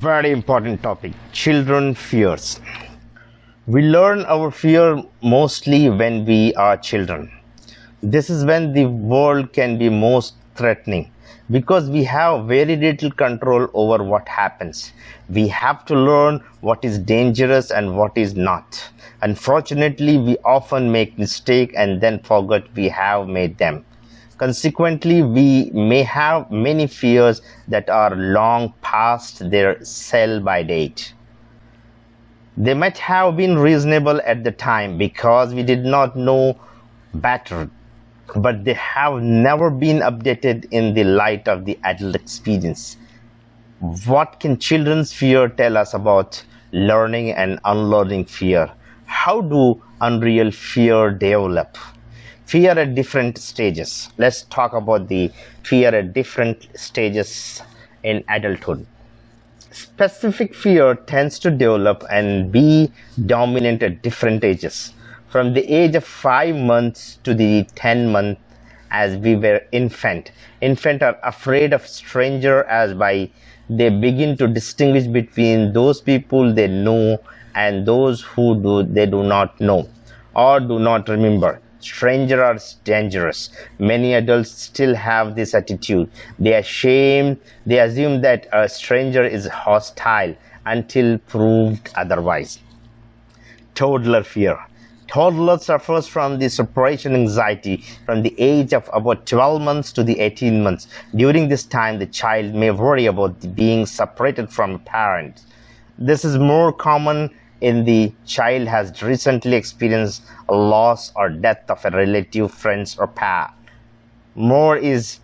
Very important topic. Children fears. We learn our fear mostly when we are children. This is when the world can be most threatening because we have very little control over what happens. We have to learn what is dangerous and what is not. Unfortunately, we often make mistakes and then forget we have made them. Consequently, we may have many fears that are long past their sell-by date. They might have been reasonable at the time because we did not know better, but they have never been updated in the light of the adult experience. What can children's fear tell us about learning and unlearning fear? How do unreal fear develop? Fear at different stages. Let's talk about the fear at different stages in adulthood. Specific fear tends to develop and be dominant at different ages. From the age of 5 months to the 10 months, as we were infant are afraid of stranger as by they begin to distinguish between those people they know and those they do not know or do not remember. Stranger are dangerous. Many adults still have this attitude. They assume that a stranger is hostile until proved otherwise. Toddler fear. Toddler suffers from the separation anxiety from the age of about 12 months to the 18 months. During this time, the child may worry about being separated from a parent. This is more common in the child has recently experienced a loss or death of a relative, friends, or parent. More is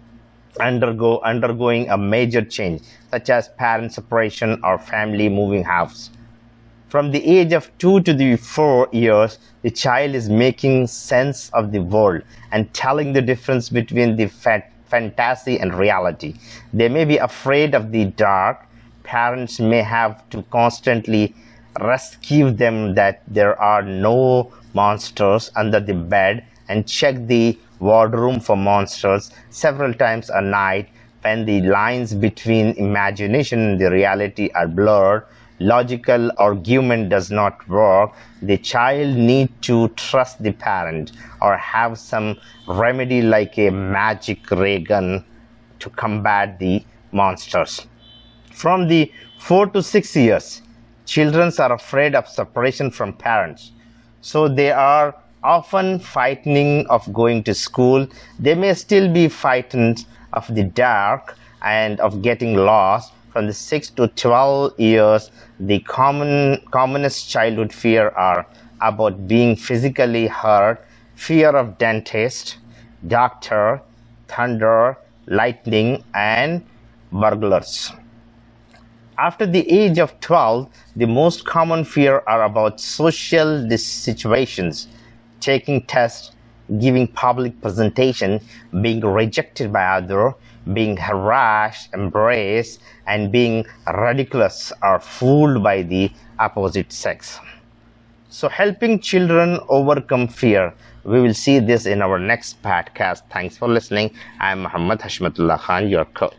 undergoing a major change, such as parent separation or family moving house. From the age of 2 to the 4 years, the child is making sense of the world and telling the difference between the fantasy and reality. They may be afraid of the dark. Parents may have to constantly rescue them that there are no monsters under the bed and check the wardrobe for monsters several times a night. When the lines between imagination and the reality are blurred, logical argument does not work, the child needs to trust the parent or have some remedy like a magic ray gun to combat the monsters. From the 4 to 6 years, children are afraid of separation from parents, so they are often frightened of going to school. They may still be frightened of the dark and of getting lost. From the 6 to 12 years, the commonest childhood fear are about being physically hurt, fear of dentist, doctor, thunder, lightning, and burglars. After the age of 12, the most common fear are about social situations, taking tests, giving public presentation, being rejected by others, being harassed, embraced, and being ridiculous or fooled by the opposite sex. So helping children overcome fear, we will see this in our next podcast. Thanks for listening. I am Muhammad Hashmatullah Khan, your coach.